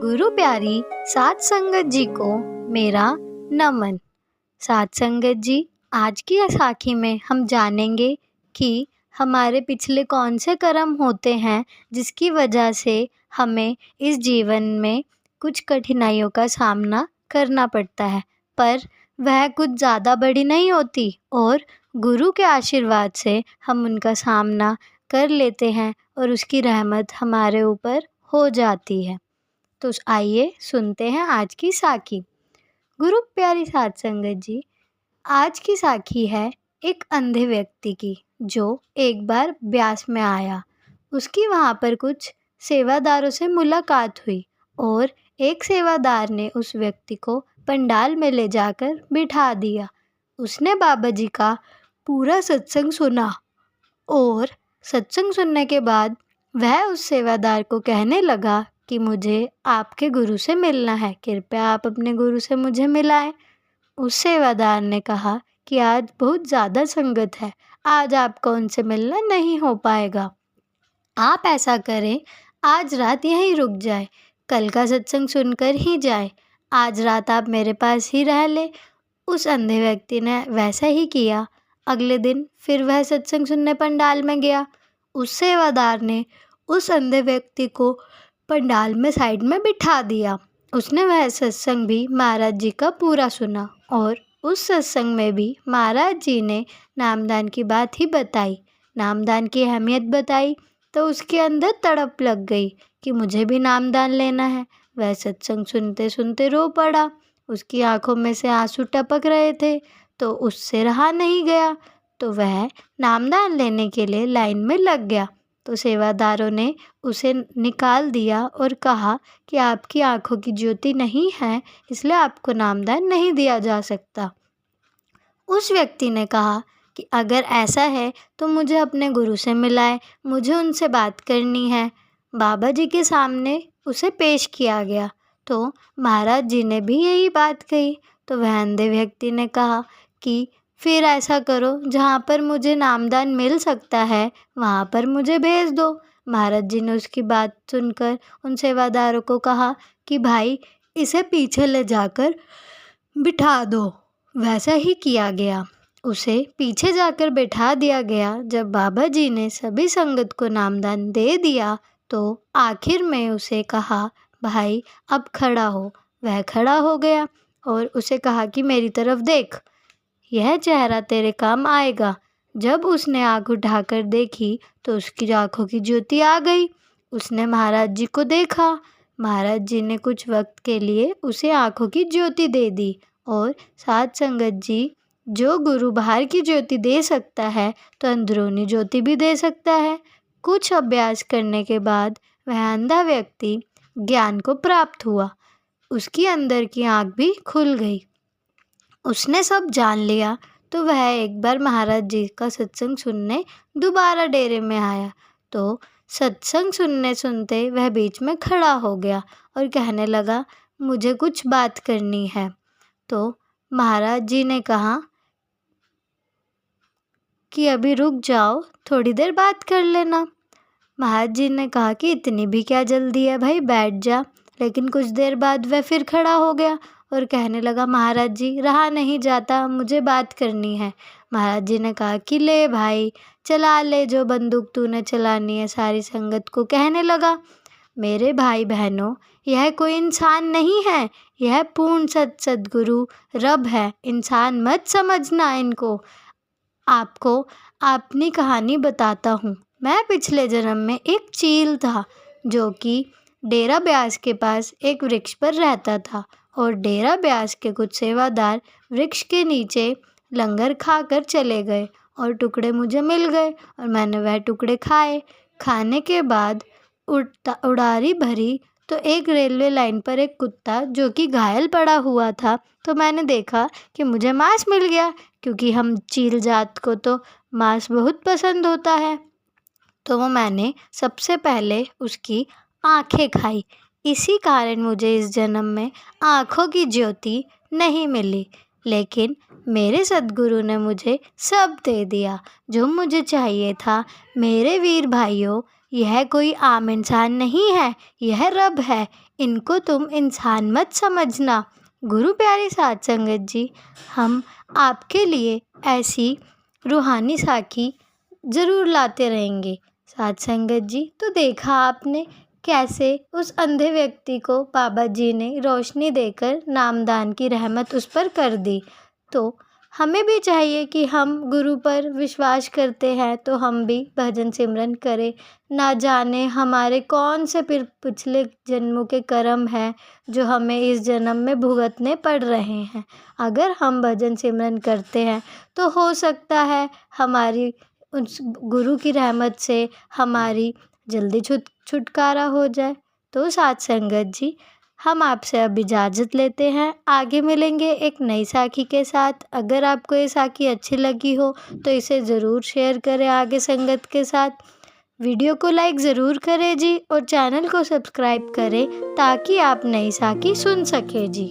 गुरु प्यारी सात संगत जी को मेरा नमन। सात संगत जी, आज की साखी में हम जानेंगे कि हमारे पिछले कौन से कर्म होते हैं जिसकी वजह से हमें इस जीवन में कुछ कठिनाइयों का सामना करना पड़ता है, पर वह कुछ ज़्यादा बड़ी नहीं होती और गुरु के आशीर्वाद से हम उनका सामना कर लेते हैं और उसकी रहमत हमारे ऊपर हो जाती है। तो आइए सुनते हैं आज की साखी। गुरु प्यारी सात संगत जी, आज की साखी है एक अंधे व्यक्ति की जो एक बार ब्यास में आया। उसकी वहाँ पर कुछ सेवादारों से मुलाकात हुई और एक सेवादार ने उस व्यक्ति को पंडाल में ले जाकर बिठा दिया। उसने बाबा जी का पूरा सत्संग सुना और सत्संग सुनने के बाद वह उस सेवादार को कहने लगा कि मुझे आपके गुरु से मिलना है, कृपया आप अपने गुरु से मुझे मिलाएं। उस सेवादार ने कहा कि आज बहुत ज़्यादा संगत है, आज आपको उनसे मिलना नहीं हो पाएगा। आप ऐसा करें, आज रात यहीं रुक जाए, कल का सत्संग सुनकर ही जाए, आज रात आप मेरे पास ही रह ले। उस अंधे व्यक्ति ने वैसा ही किया। अगले दिन फिर वह सत्संग सुनने पंडाल में गया। उस सेवादार ने उस अंधे व्यक्ति को पंडाल में साइड में बिठा दिया। उसने वह सत्संग भी महाराज जी का पूरा सुना और उस सत्संग में भी महाराज जी ने नामदान की बात ही बताई, नामदान की अहमियत बताई। तो उसके अंदर तड़प लग गई कि मुझे भी नामदान लेना है। वह सत्संग सुनते सुनते रो पड़ा। उसकी आंखों में से आंसू टपक रहे थे, तो उससे रहा नहीं गया, तो वह नामदान लेने के लिए लाइन में लग गया। तो सेवादारों ने उसे निकाल दिया और कहा कि आपकी आंखों की ज्योति नहीं है, इसलिए आपको नामदान नहीं दिया जा सकता। उस व्यक्ति ने कहा कि अगर ऐसा है तो मुझे अपने गुरु से मिलाए, मुझे उनसे बात करनी है। बाबा जी के सामने उसे पेश किया गया तो महाराज जी ने भी यही बात कही। तो वह अंधे व्यक्ति ने कहा कि फिर ऐसा करो, जहाँ पर मुझे नामदान मिल सकता है वहाँ पर मुझे भेज दो। महाराज जी ने उसकी बात सुनकर उन सेवादारों को कहा कि भाई इसे पीछे ले जाकर बिठा दो। वैसा ही किया गया, उसे पीछे जाकर बैठा दिया गया। जब बाबा जी ने सभी संगत को नामदान दे दिया तो आखिर में उसे कहा, भाई अब खड़ा हो। वह खड़ा हो गया और उसे कहा कि मेरी तरफ देख, यह चेहरा तेरे काम आएगा। जब उसने आँख उठाकर देखी तो उसकी आँखों की ज्योति आ गई। उसने महाराज जी को देखा। महाराज जी ने कुछ वक्त के लिए उसे आँखों की ज्योति दे दी। और सात संगत जी, जो गुरु बाहर की ज्योति दे सकता है तो अंदरूनी ज्योति भी दे सकता है। कुछ अभ्यास करने के बाद वह अंधा व्यक्ति ज्ञान को प्राप्त हुआ। उसकी अंदर की आँख भी खुल गई, उसने सब जान लिया। तो वह एक बार महाराज जी का सत्संग सुनने दोबारा डेरे में आया। तो सत्संग सुनने सुनते वह बीच में खड़ा हो गया और कहने लगा, मुझे कुछ बात करनी है। तो महाराज जी ने कहा कि अभी रुक जाओ, थोड़ी देर बात कर लेना। महाराज जी ने कहा कि इतनी भी क्या जल्दी है भाई, बैठ जा। लेकिन कुछ देर बाद वह फिर खड़ा हो गया और कहने लगा, महाराज जी रहा नहीं जाता, मुझे बात करनी है। महाराज जी ने कहा कि ले भाई, चला ले जो बंदूक तूने चलानी है। सारी संगत को कहने लगा, मेरे भाई बहनों, यह कोई इंसान नहीं है, यह पूर्ण सद्गुरु रब है। इंसान मत समझना इनको। आपको अपनी कहानी बताता हूँ। मैं पिछले जन्म में एक चील था जो कि डेरा ब्यास के पास एक वृक्ष पर रहता था और डेरा ब्यास के कुछ सेवादार वृक्ष के नीचे लंगर खाकर चले गए और टुकड़े मुझे मिल गए और मैंने वह टुकड़े खाए। खाने के बाद उड़ारी भरी तो एक रेलवे लाइन पर एक कुत्ता जो कि घायल पड़ा हुआ था, तो मैंने देखा कि मुझे मांस मिल गया, क्योंकि हम चील जात को तो मांस बहुत पसंद होता है। तो वो मैंने सबसे पहले उसकी आंखें खाई। इसी कारण मुझे इस जन्म में आँखों की ज्योति नहीं मिली, लेकिन मेरे सद्गुरु ने मुझे सब दे दिया जो मुझे चाहिए था। मेरे वीर भाइयों, यह कोई आम इंसान नहीं है, यह रब है, इनको तुम इंसान मत समझना। गुरु प्यारी साध संगत जी, हम आपके लिए ऐसी रूहानी साखी ज़रूर लाते रहेंगे। साध संगत जी, तो देखा आपने कैसे उस अंधे व्यक्ति को बाबा जी ने रोशनी देकर नामदान की रहमत उस पर कर दी। तो हमें भी चाहिए कि हम गुरु पर विश्वास करते हैं तो हम भी भजन सिमरन करें। ना जाने हमारे कौन से पिछले जन्मों के कर्म हैं जो हमें इस जन्म में भुगतने पड़ रहे हैं। अगर हम भजन सिमरन करते हैं तो हो सकता है हमारी उस गुरु की रहमत से हमारी जल्दी छुटकारा हो जाए। तो साध संगत जी, हम आपसे अब इजाज़त लेते हैं। आगे मिलेंगे एक नई साखी के साथ। अगर आपको ये साखी अच्छी लगी हो तो इसे ज़रूर शेयर करें आगे संगत के साथ। वीडियो को लाइक ज़रूर करें जी और चैनल को सब्सक्राइब करें ताकि आप नई साखी सुन सकें जी।